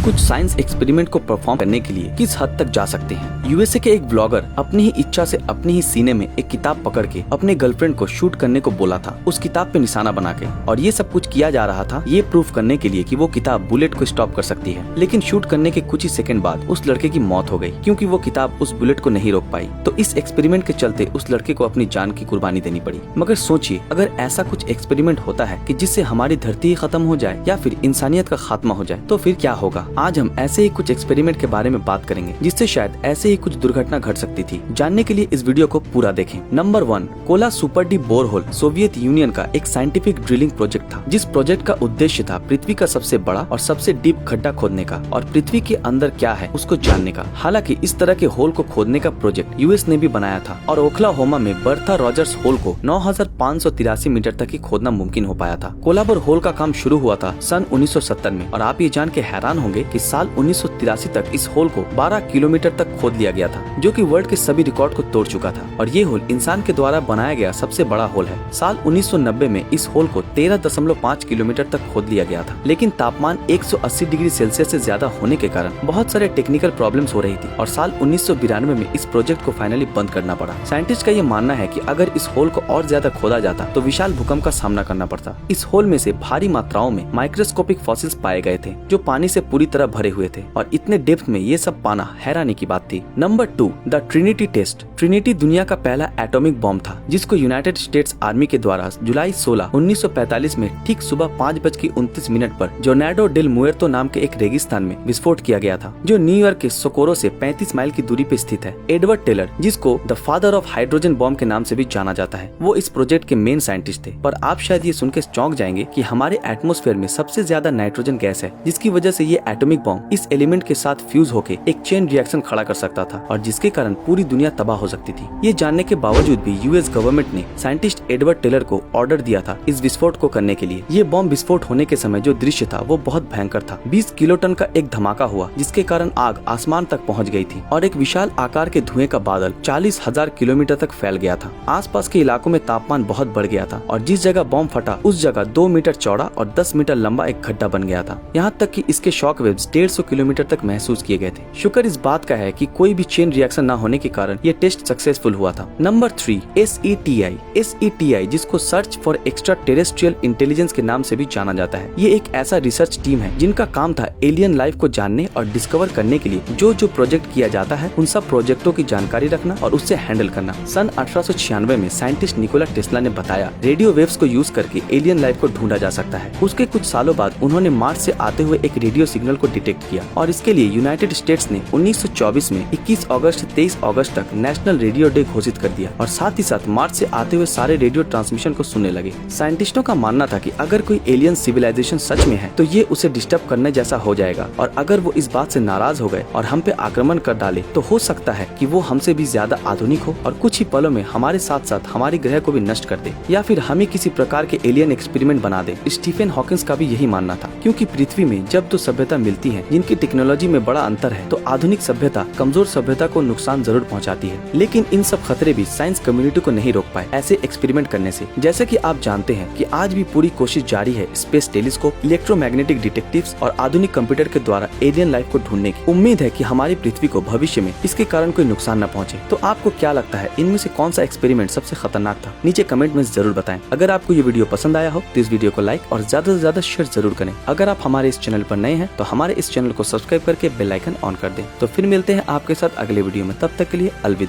कुछ science experiment को perform करने के लिए किस हद तक जा सकते हैं। यूएसए के एक ब्लॉगर अपनी ही इच्छा से अपनी ही सीने में एक किताब पकड़ के अपने गर्लफ्रेंड को शूट करने को बोला था, उस किताब पे निशाना बना के। और ये सब कुछ किया जा रहा था ये प्रूफ करने के लिए कि वो किताब बुलेट को स्टॉप कर सकती है। लेकिन शूट करने के कुछ ही सेकंड बाद उस लड़के की मौत हो गई क्योंकि वो किताब उस बुलेट को नहीं रोक पाई। तो इस एक्सपेरिमेंट के चलते उस लड़के को अपनी जान की कुर्बानी देनी पड़ी। मगर सोचिए, अगर ऐसा कुछ एक्सपेरिमेंट होता है कि जिससे हमारी धरती ही खत्म हो जाए या फिर इंसानियत का खात्मा हो जाए तो फिर क्या होगा। आज हम ऐसे ही कुछ एक्सपेरिमेंट के बारे में बात करेंगे जिससे शायद ऐसे ही कुछ दुर्घटना घट सकती थी। जानने के लिए इस वीडियो को पूरा देखें। Number 1, Kola super deep borehole Soviet union का एक साइंटिफिक ड्रिलिंग प्रोजेक्ट था, जिस प्रोजेक्ट का उद्देश्य था पृथ्वी का सबसे बड़ा और सबसे डीप खड्डा खोदने का और पृथ्वी के अंदर क्या है उसको जानने का। हालांकि इस तरह के होल को खोदने का प्रोजेक्ट यूएस ने भी बनाया था और ओक्लाहोमा में बर्था रॉजर्स होल को 9583 मीटर तक ही खोदना मुमकिन हो पाया था। कोलाबर होल का काम शुरू हुआ था सन 1970 में और आप ये जान के हैरान होंगे कि साल 1983 तक इस होल को 12 किलोमीटर तक खोद लिया गया था, जो कि वर्ल्ड के सभी रिकॉर्ड को तोड़ चुका था। और ये होल इंसान के द्वारा बनाया गया सबसे बड़ा होल है। साल 1990 में इस होल को 13.5 किलोमीटर तक खोद लिया गया था, लेकिन तापमान 180 डिग्री सेल्सियस से ज्यादा होने के कारण बहुत सारे टेक्निकल प्रॉब्लम्स हो रही थी और साल 1992 में इस प्रोजेक्ट को फाइनली बंद करना पड़ा। साइंटिस्ट का ये मानना है कि अगर इस होल को और ज्यादा खोदा जाता तो विशाल भूकंप का सामना करना पड़ता। इस होल में से भारी मात्राओं में माइक्रोस्कोपिक फॉसिल्स पाए गए थे जो पानी से पूरी तरह भरे हुए थे और इतने डेप्थ में ये सब पाना हैरानी की बात थी। Number 2, the trinity test. Trinity दुनिया का पहला एटॉमिक बॉम्ब था जिसको यूनाइटेड स्टेट्स आर्मी के द्वारा जुलाई 16, 1945 में ठीक सुबह 5:29 पर जोर्नाडो डेल मुएर्तो नाम के एक रेगिस्तान में विस्फोट किया गया था, जो न्यूयॉर्क के सोकोरो से 35 माइल की दूरी पे स्थित है। एडवर्ड टेलर, जिसको the father of hydrogen bomb के नाम से भी जाना जाता है, वो इस प्रोजेक्ट के मेन साइंटिस्ट थे। पर आप शायद ये सुन के चौंक जाएंगे कि हमारे एटमॉस्फेयर में सबसे ज्यादा नाइट्रोजन गैस है, जिसकी वजह से ये एटॉमिक बॉम्ब इस एलिमेंट के साथ फ्यूज होके एक चेन रिएक्शन खड़ा कर सकता था और जिसके कारण पूरी दुनिया तबाह हो सकती थी। ये जानने के बावजूद भी यूएस गवर्नमेंट ने साइंटिस्ट एडवर्ड टेलर को ऑर्डर दिया था इस विस्फोट को करने के लिए। ये बॉम्ब विस्फोट होने के समय जो दृश्य था वो बहुत भयंकर था। 20 किलोटन का एक धमाका हुआ जिसके कारण आग आसमान तक पहुंच गई थी और एक विशाल आकार के धुएं का बादल 40,000 किलोमीटर तक फैल गया था। आसपास के इलाकों में तापमान बहुत बढ़ गया था और जिस जगह बॉम्ब फटा उस जगह 2 मीटर चौड़ा और 10 मीटर लंबा एक गड्ढा बन गया था। यहाँ तक कि इसके शॉक वेव्स 150 किलोमीटर तक महसूस किए गए थे। शुक्र इस बात का है कि कोई भी चेन रिएक्शन न होने के कारण ये टेस्ट सक्सेसफुल हुआ था। नंबर 3, SETI, जिसको search for extra terrestrial intelligence के नाम से भी जाना जाता है। ये एक ऐसा रिसर्च टीम है जिनका काम था एलियन लाइफ को जानने और डिस्कवर करने के लिए जो प्रोजेक्ट किया जाता है उन सब प्रोजेक्टों की जानकारी रखना और उससे हैंडल करना। सन 1896 में साइंटिस्ट निकोला टेस्ला ने बताया रेडियो वेव्स को यूज करके एलियन लाइफ को ढूंढा जा सकता है। उसके कुछ सालों बाद उन्होंने मार्स से आते हुए एक रेडियो सिग्नल को डिटेक्ट किया और इसके लिए यूनाइटेड स्टेट्स ने 1924 में 21 अगस्त से 23 अगस्त तक नेशनल रेडियो डे घोषित कर दिया और साथ ही साथ मार्स से आते हुए सारे रेडियो ट्रांसमिशन को सुनने लगे। साइंटिस्टों का मानना था कि अगर कोई एलियन सिविलाइजेशन सच में है तो ये उसे डिस्टर्ब करने जैसा हो जाएगा और अगर वो इस बात से नाराज हो गए और हम पे आक्रमण कर डाले तो हो सकता है कि वो हमसे भी ज्यादा आधुनिक हो और कुछ ही पलों में हमारे साथ साथ हमारे ग्रह को भी नष्ट कर दे या फिर हमें किसी प्रकार के एलियन एक्सपेरिमेंट बना दे। स्टीफन हॉकिंस का भी यही मानना था, क्योंकि पृथ्वी में जब दो सभ्यता मिलती है जिनकी टेक्नोलॉजी में बड़ा अंतर है तो आधुनिक सभ्यता कमजोर सभ्यता को नुकसान जरूर पहुंचाती है। लेकिन इन सब खतरे भी साइंस कम्युनिटी को नहीं रोक पाए ऐसे एक्सपेरिमेंट करने से। जैसे कि आप जानते हैं कि आज भी पूरी कोशिश जारी है स्पेस टेलीस्कोप, इलेक्ट्रोमैग्नेटिक डिटेक्टिव्स और आधुनिक कंप्यूटर के द्वारा एलियन लाइफ को ढूंढने की। उम्मीद है कि हमारी पृथ्वी को भविष्य में इसके कारण कोई नुकसान न पहुंचे। तो आपको क्या लगता है इनमें से कौन सा एक्सपेरिमेंट सबसे खतरनाक था? नीचे कमेंट में जरूर बताएं। अगर आपको ये वीडियो पसंद आया हो तो इस वीडियो को लाइक और ज्यादा से ज्यादा शेयर जरूर करें। अगर आप हमारे इस चैनल पर नए हैं तो हमारे इस चैनल को सब्सक्राइब करके बेल आइकन ऑन कर दें। तो फिर मिलते हैं आपके साथ अगले वीडियो में, तब तक के लिए अलविदा।